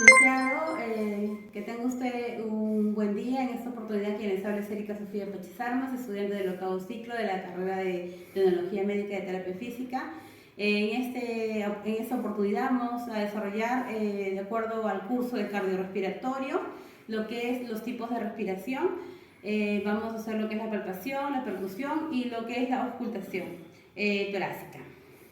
licenciado. Que tenga usted un buen día. En esta oportunidad quien les habla es Erika Sofía Pachis Armas, estudiante del octavo ciclo de la carrera de Tecnología Médica y Terapia Física. En esta oportunidad vamos a desarrollar, de acuerdo al curso de cardiorrespiratorio, lo que es los tipos de respiración. Vamos a hacer lo que es la palpación, la percusión y lo que es la auscultación torácica.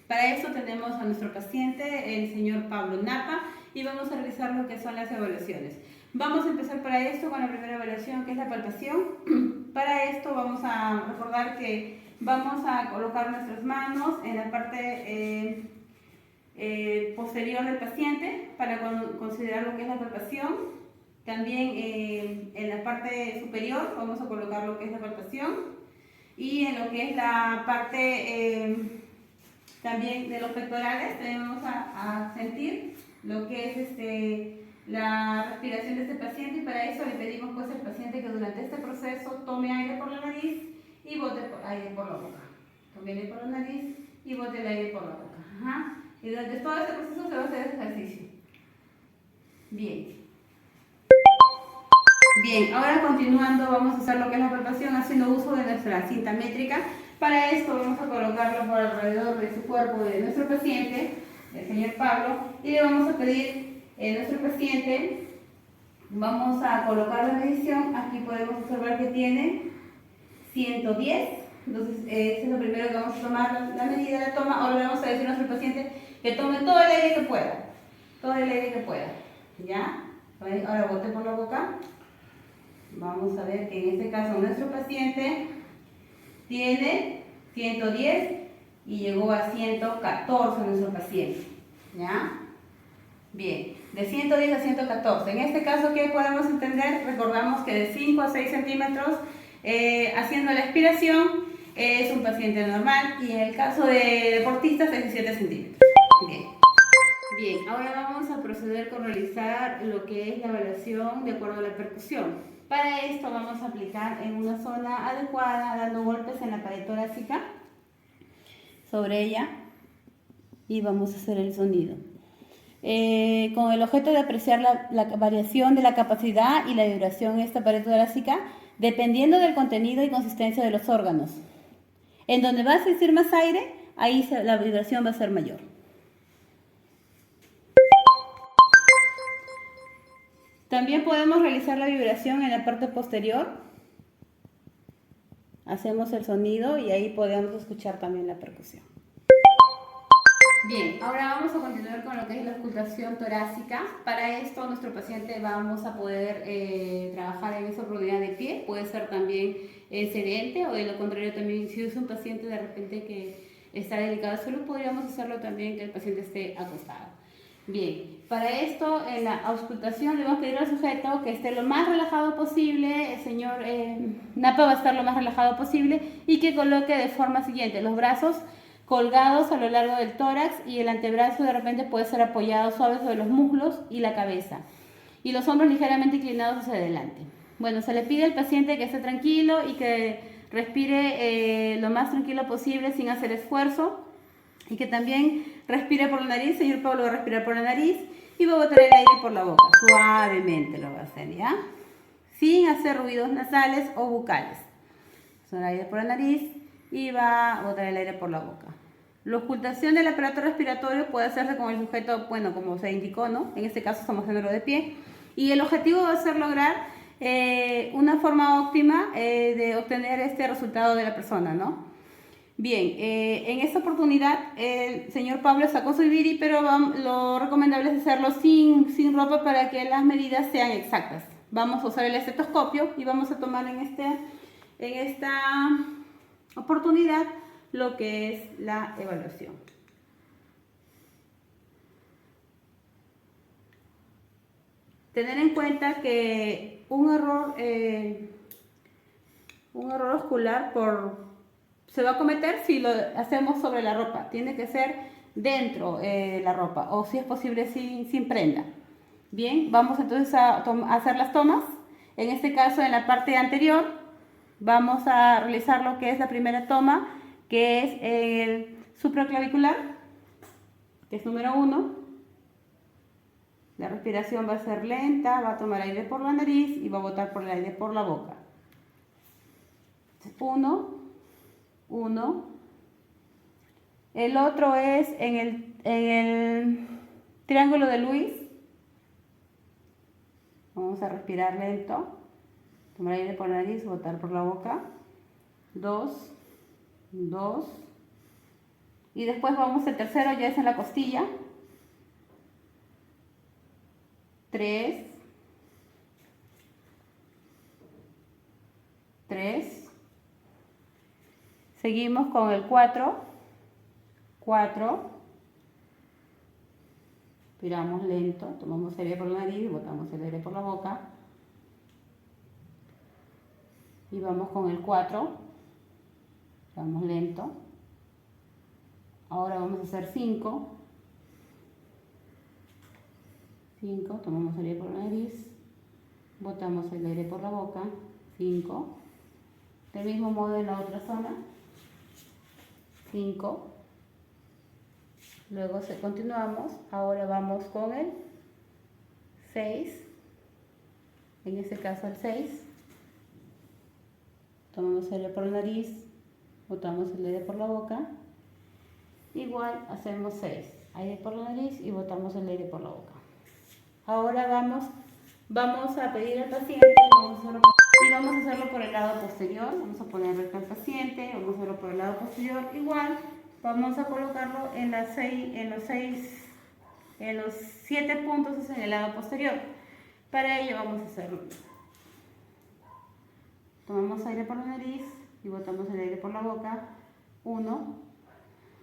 Para eso tenemos a nuestro paciente, el señor Pablo Napa, y vamos a realizar lo que son las evaluaciones. Vamos a empezar para esto con la primera evaluación, que es la palpación. Para esto vamos a recordar que vamos a colocar nuestras manos en la parte posterior del paciente para considerar lo que es la palpación. También en la parte superior vamos a colocar lo que es la palpación, y en lo que es la parte también de los pectorales tenemos a sentir lo que es la respiración de este paciente, y para eso le pedimos pues al paciente que durante este proceso tome aire por la nariz y bote aire por la boca. Tome aire por la nariz y bote el aire por la boca. Ajá. Y durante todo este proceso se va a hacer ese ejercicio. Bien. Bien, ahora continuando vamos a hacer lo que es la palpación haciendo uso de nuestra cinta métrica. Para esto vamos a colocarlo por alrededor de su cuerpo de nuestro paciente, el señor Pablo, y le vamos a pedir a nuestro paciente, vamos a colocar la medición. Aquí podemos observar que tiene 110, entonces eso es lo primero que vamos a tomar, la medida de la toma. Ahora le vamos a decir a nuestro paciente que tome todo el aire que pueda, todo el aire que pueda, ¿ya? Ahora bote por la boca. Vamos a ver que en este caso nuestro paciente tiene 110 y llegó a 114 nuestro paciente, ¿ya? Bien, de 110 a 114. En este caso, ¿qué podemos entender? Recordamos que de 5 a 6 centímetros haciendo la expiración es un paciente normal, y en el caso de deportistas es de 7 centímetros. Bien. Bien, ahora vamos a proceder con realizar lo que es la evaluación de acuerdo a la percusión. Para esto vamos a aplicar en una zona adecuada, dando golpes en la pared torácica sobre ella, y vamos a hacer el sonido. Con el objeto de apreciar la variación de la capacidad y la vibración en esta pared torácica, dependiendo del contenido y consistencia de los órganos. En donde va a asistir más aire, ahí la vibración va a ser mayor. También podemos realizar la vibración en la parte posterior. Hacemos el sonido y ahí podemos escuchar también la percusión. Bien, ahora vamos a continuar con lo que es la auscultación torácica. Para esto nuestro paciente vamos a poder trabajar en esa oportunidad de pie. Puede ser también sedente, o de lo contrario también si es un paciente de repente que está delicado de salud, podríamos hacerlo también que el paciente esté acostado. Bien, para esto en la auscultación le vamos a pedir al sujeto que esté lo más relajado posible. El señor Napa va a estar lo más relajado posible, y que coloque de forma siguiente los brazos colgados a lo largo del tórax, y el antebrazo de repente puede ser apoyado suave sobre los muslos y la cabeza, y los hombros ligeramente inclinados hacia adelante. Bueno, se le pide al paciente que esté tranquilo y que respire lo más tranquilo posible sin hacer esfuerzo, y que también respire por la nariz. Señor Pablo va a respirar por la nariz y va a botar el aire por la boca. Suavemente lo va a hacer, ¿ya? Sin hacer ruidos nasales o bucales. Son aire por la nariz y va a botar el aire por la boca. La ocultación del aparato respiratorio puede hacerse con el sujeto, bueno, como se indicó, ¿no? En este caso estamos haciéndolo de pie. Y el objetivo va a ser lograr una forma óptima de obtener este resultado de la persona, ¿no? Bien, en esta oportunidad el señor Pablo sacó su ibiri, pero lo recomendable es hacerlo sin ropa para que las medidas sean exactas. Vamos a usar el estetoscopio y vamos a tomar en esta oportunidad lo que es la evaluación. Tener en cuenta que un error oscular se va a cometer si lo hacemos sobre la ropa. Tiene que ser dentro de la ropa, o si es posible sin prenda. Bien, vamos entonces a hacer las tomas. En este caso, en la parte anterior, vamos a realizar lo que es la primera toma, que es el supraclavicular, que es número 1. La respiración va a ser lenta, va a tomar aire por la nariz y va a botar por el aire por la boca. 1, 1. El otro es en el triángulo de Lewis. Vamos a respirar lento. Tomar aire por la nariz, botar por la boca. 2, 2. Y después vamos al tercero, ya es en la costilla. 3, 3. Seguimos con el 4, 4. Respiramos lento, tomamos aire por la nariz, botamos el aire por la boca. Y vamos con el 4. Vamos lento. Ahora vamos a hacer 5. 5, tomamos aire por la nariz, botamos el aire por la boca. 5. Del mismo modo en la otra zona. 5. Luego continuamos. Ahora vamos con el 6. En este caso el 6. Tomamos aire por la nariz, botamos el aire por la boca. Igual hacemos 6. Aire por la nariz y botamos el aire por la boca. Ahora vamos a pedir al paciente, vamos a hacerlo por el lado posterior. Vamos a poner recto al paciente, vamos a hacerlo por el lado posterior. Igual vamos a colocarlo en los 7 puntos en el lado posterior. Para ello vamos a hacerlo. Tomamos aire por la nariz y botamos el aire por la boca. 1.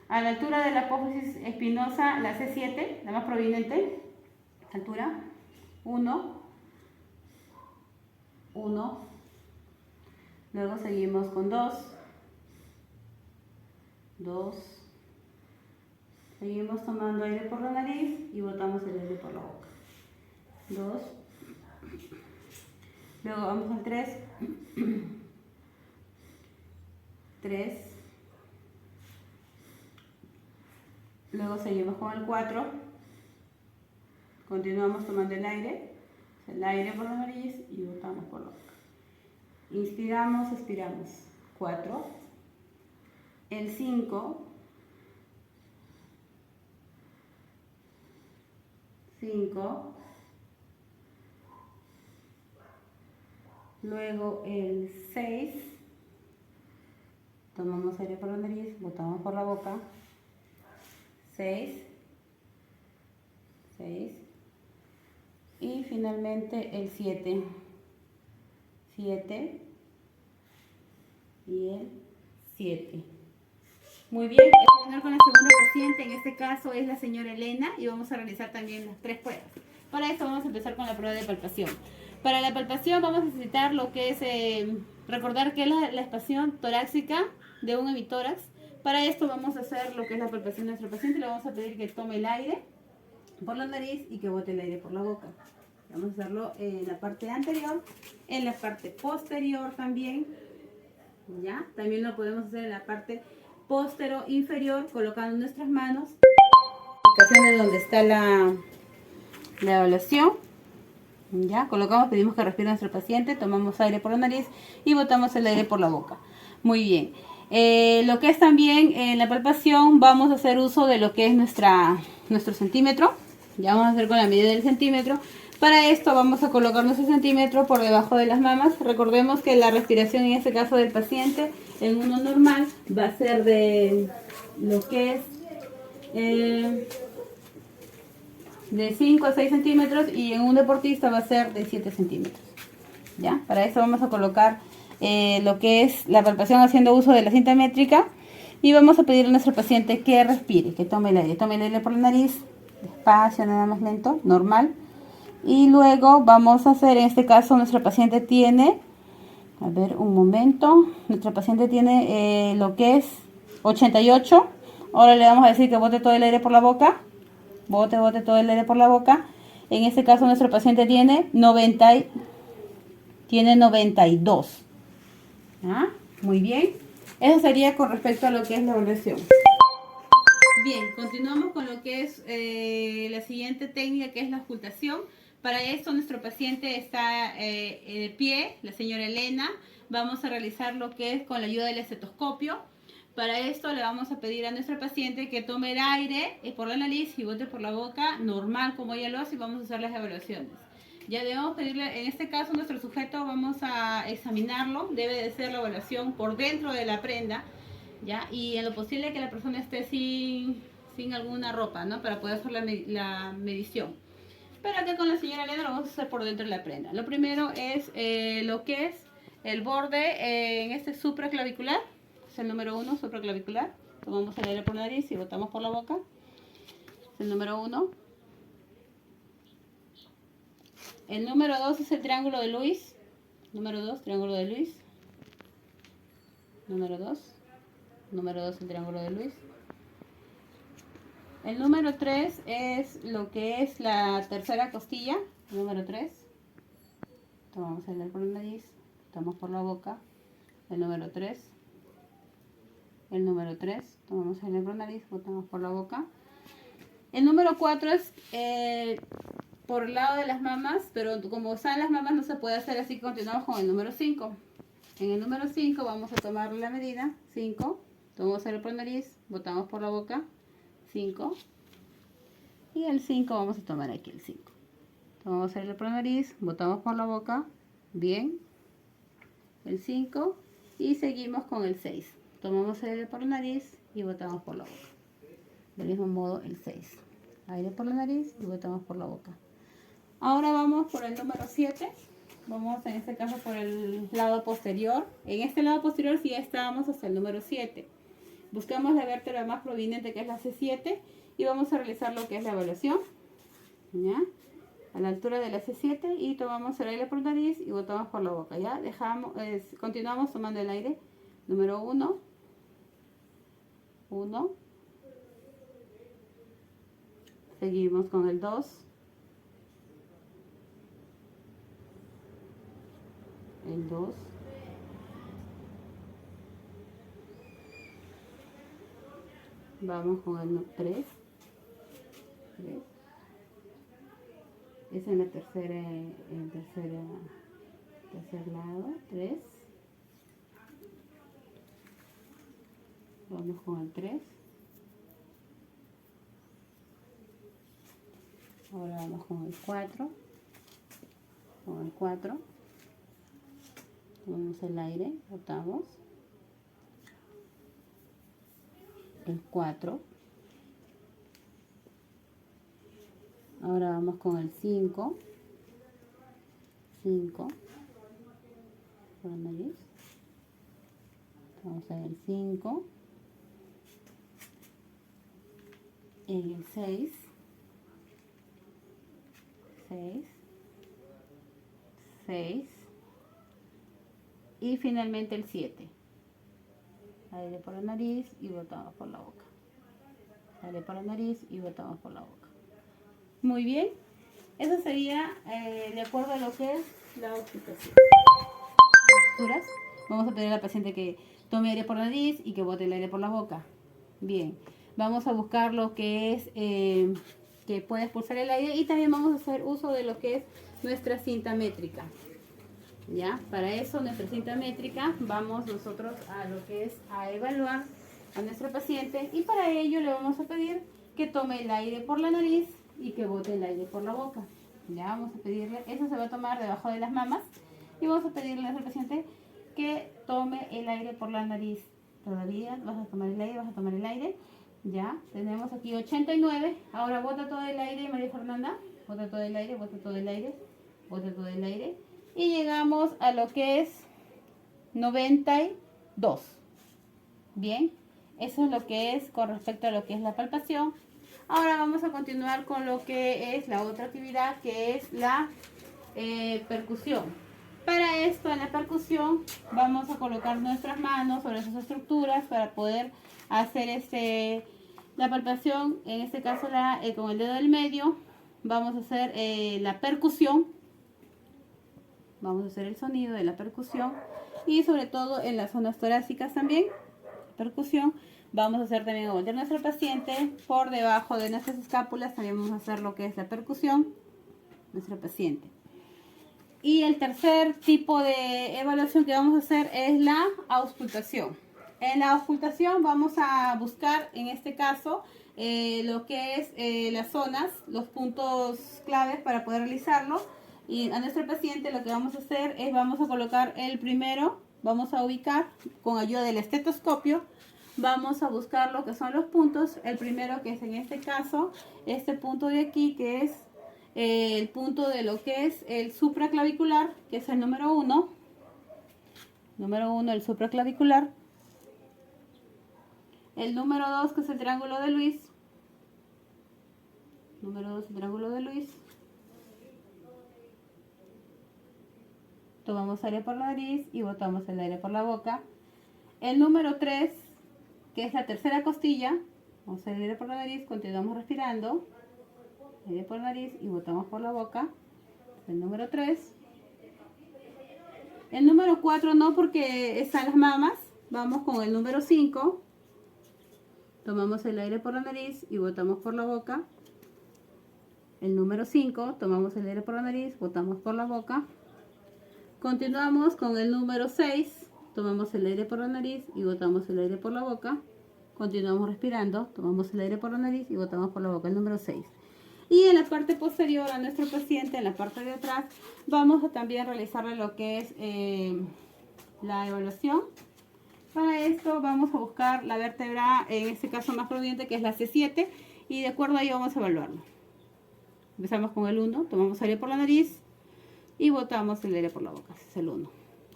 A la altura de la apófisis espinosa, la C7, la más prominente. Altura. 1. 1. Luego seguimos con 2. 2. Seguimos tomando aire por la nariz y botamos el aire por la boca. 2. Luego vamos al 3. 3. Luego seguimos con el 4. Continuamos tomando el aire por la nariz y botamos por la boca. Inspiramos, expiramos. 4. El 5. 5. Luego el 6. Tomamos aire por la nariz, botamos por la boca. 6. 6. Y finalmente el 7. 7. Y el 7. Muy bien, vamos a continuar con la segunda paciente. En este caso es la señora Elena y vamos a realizar también las 3 pruebas. Para esto vamos a empezar con la prueba de palpación. Para la palpación vamos a necesitar lo que es, recordar que es la espación torácica de un hemitórax. Para esto vamos a hacer lo que es la palpación de nuestro paciente. Le vamos a pedir que tome el aire por la nariz y que bote el aire por la boca. Vamos a hacerlo en la parte anterior, en la parte posterior también. ¿Ya? También lo podemos hacer en la parte postero inferior, colocando nuestras manos. Indicaciones donde está la evaluación. Ya, colocamos, pedimos que respire nuestro paciente, tomamos aire por la nariz y botamos el aire por la boca. Muy bien. Lo que es también en la palpación, vamos a hacer uso de lo que es nuestro centímetro. Ya vamos a hacer con la medida del centímetro. Para esto vamos a colocar nuestro centímetro por debajo de las mamas. Recordemos que la respiración en este caso del paciente, en uno normal, va a ser de lo que es de 5 a 6 centímetros y en un deportista va a ser de 7 centímetros. ¿Ya? Para eso vamos a colocar lo que es la palpación haciendo uso de la cinta métrica y vamos a pedirle a nuestro paciente que respire, que tome el aire por la nariz, despacio, nada más lento, normal. Y luego vamos a hacer, en este caso nuestra paciente tiene, a ver un momento, nuestra paciente tiene lo que es 88. Ahora le vamos a decir que bote todo el aire por la boca. Bote todo el aire por la boca. En este caso nuestro paciente tiene 92. ¿Ah? Muy bien. Eso sería con respecto a lo que es la evaluación. Bien, continuamos con lo que es la siguiente técnica, que es la ocultación. Para esto nuestro paciente está de pie, la señora Elena. Vamos a realizar lo que es con la ayuda del estetoscopio. Para esto le vamos a pedir a nuestra paciente que tome el aire por la nariz y bote por la boca, normal como ella lo hace, y vamos a hacer las evaluaciones. Ya debemos pedirle, en este caso nuestro sujeto vamos a examinarlo, debe de ser la evaluación por dentro de la prenda, ¿ya? Y en lo posible que la persona esté sin alguna ropa, ¿no? Para poder hacer la medición. Pero acá con la señora Elena lo vamos a hacer por dentro de la prenda. Lo primero es lo que es el borde en este supraclavicular, es el número 1, supraclavicular. Tomamos el aire por la nariz y botamos por la boca. Es el número 1. El número 2 es el triángulo de Lewis. Número 2, triángulo de Lewis. Número 2. Número 2, el triángulo de Lewis. El número 3 es lo que es la tercera costilla. Número 3. Tomamos el aire por la nariz. Botamos por la boca. El número 3. El número 3. Tomamos el aire por la nariz. Botamos por la boca. El número 4 es por el lado de las mamas, pero como están las mamas no se puede hacer, así que continuamos con el número 5. En el número 5 vamos a tomar la medida, 5, tomamos el por la nariz, botamos por la boca, 5, y el 5 vamos a tomar aquí el 5. Tomamos el por la nariz, botamos por la boca, bien, el 5, y seguimos con el 6. Tomamos el aire por la nariz y botamos por la boca. Del mismo modo el 6. Aire por la nariz y botamos por la boca. Ahora vamos por el número 7. Vamos en este caso por el lado posterior. En este lado posterior sí ya estábamos hasta el número 7. Buscamos la vértebra más prominente, que es la C7, y vamos a realizar lo que es la evaluación. ¿Ya? A la altura de la C7, y tomamos el aire por la nariz y botamos por la boca. ¿Ya? Continuamos tomando el aire. Número 1. 1. Seguimos con el 2. El 2. Vamos con el 3. Es en la tercer lado. 3. Vamos con el 3. Ahora vamos con el 4. Con el 4. Tomamos el aire, botamos. El 4. Ahora vamos con el 5. 5. Por la nariz. Vamos a ver el 5. En el 6. 6. 6. Y finalmente el 7. Aire por la nariz y botamos por la boca. Aire por la nariz y botamos por la boca. Muy bien. Eso sería de acuerdo a lo que es la ocultación. Vamos a pedir a la paciente que tome aire por la nariz y que bote el aire por la boca. Bien. Vamos a buscar lo que es que puede expulsar el aire, y también vamos a hacer uso de lo que es nuestra cinta métrica. ¿Ya? Para eso, nuestra cinta métrica, vamos nosotros a lo que es a evaluar a nuestro paciente, y para ello le vamos a pedir que tome el aire por la nariz y que bote el aire por la boca. Ya vamos a pedirle, eso se va a tomar debajo de las mamas, y vamos a pedirle a nuestro paciente que tome el aire por la nariz. Todavía vas a tomar el aire, vas a tomar el aire. Ya, tenemos aquí 89. Ahora bota todo el aire, María Fernanda. Bota todo el aire, bota todo el aire, bota todo el aire. Y llegamos a lo que es 92. Bien, eso es lo que es con respecto a lo que es la palpación. Ahora vamos a continuar con lo que es la otra actividad, que es la percusión. Para esto, en la percusión, vamos a colocar nuestras manos sobre esas estructuras para poder hacer la palpación. En este caso, con el dedo del medio, vamos a hacer la percusión. Vamos a hacer el sonido de la percusión, y sobre todo en las zonas torácicas también. Percusión. Vamos a hacer también a voltear a nuestro paciente por debajo de nuestras escápulas. También vamos a hacer lo que es la percusión, nuestro paciente. Y el tercer tipo de evaluación que vamos a hacer es la auscultación. En la auscultación vamos a buscar, en este caso, lo que es las zonas, los puntos claves para poder realizarlo. Y a nuestro paciente lo que vamos a hacer es, vamos a colocar el primero, vamos a ubicar con ayuda del estetoscopio, vamos a buscar lo que son los puntos. El primero, que es en este caso, este punto de aquí, que es el punto de lo que es el supraclavicular, que es el número 1. Número 1, el supraclavicular. El número 2, que es el triángulo de Luis. Número 2, el triángulo de Luis. Tomamos aire por la nariz y botamos el aire por la boca. El número 3, que es la tercera costilla. Vamos a ir aire por la nariz, continuamos respirando. Aire por la nariz y botamos por la boca. El número 3. El número 4 no, porque están las mamas. Vamos con el número 5. Tomamos el aire por la nariz y botamos por la boca. El número 5. Tomamos el aire por la nariz, botamos por la boca. Continuamos con el número 6. Tomamos el aire por la nariz y botamos el aire por la boca. Continuamos respirando. Tomamos el aire por la nariz y botamos por la boca. El número 6. Y en la parte posterior a nuestro paciente, en la parte de atrás, vamos a también realizarle lo que es la evaluación. Para esto vamos a buscar la vértebra, en este caso más prominente, que es la C7, y de acuerdo a ello vamos a evaluarlo. Empezamos con el 1, tomamos aire por la nariz y botamos el aire por la boca. Ese es el 1,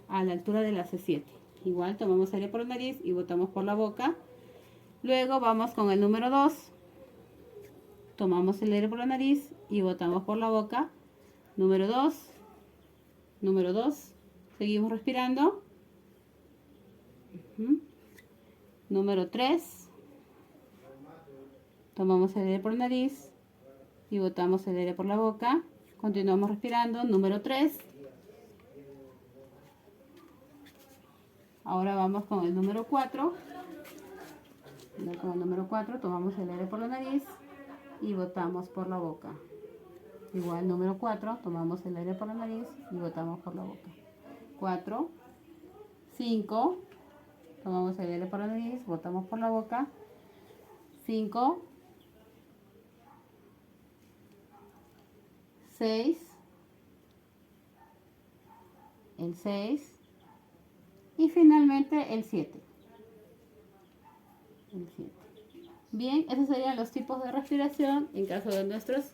a la altura de la C7. Igual tomamos aire por la nariz y botamos por la boca. Luego vamos con el número 2. Tomamos el aire por la nariz y botamos por la boca. Número 2. Número 2. Seguimos respirando. Número 3. Tomamos el aire por la nariz y botamos el aire por la boca. Continuamos respirando. Número 3. Ahora vamos con el número 4. Con el número 4 tomamos el aire por la nariz y botamos por la boca. Igual número 4, tomamos el aire por la nariz y botamos por la boca. 4, 5, tomamos el aire por la nariz, botamos por la boca. 5, 6, el 6 y finalmente el 7. El 7. Bien, esos serían los tipos de respiración en caso de nuestros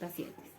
pacientes.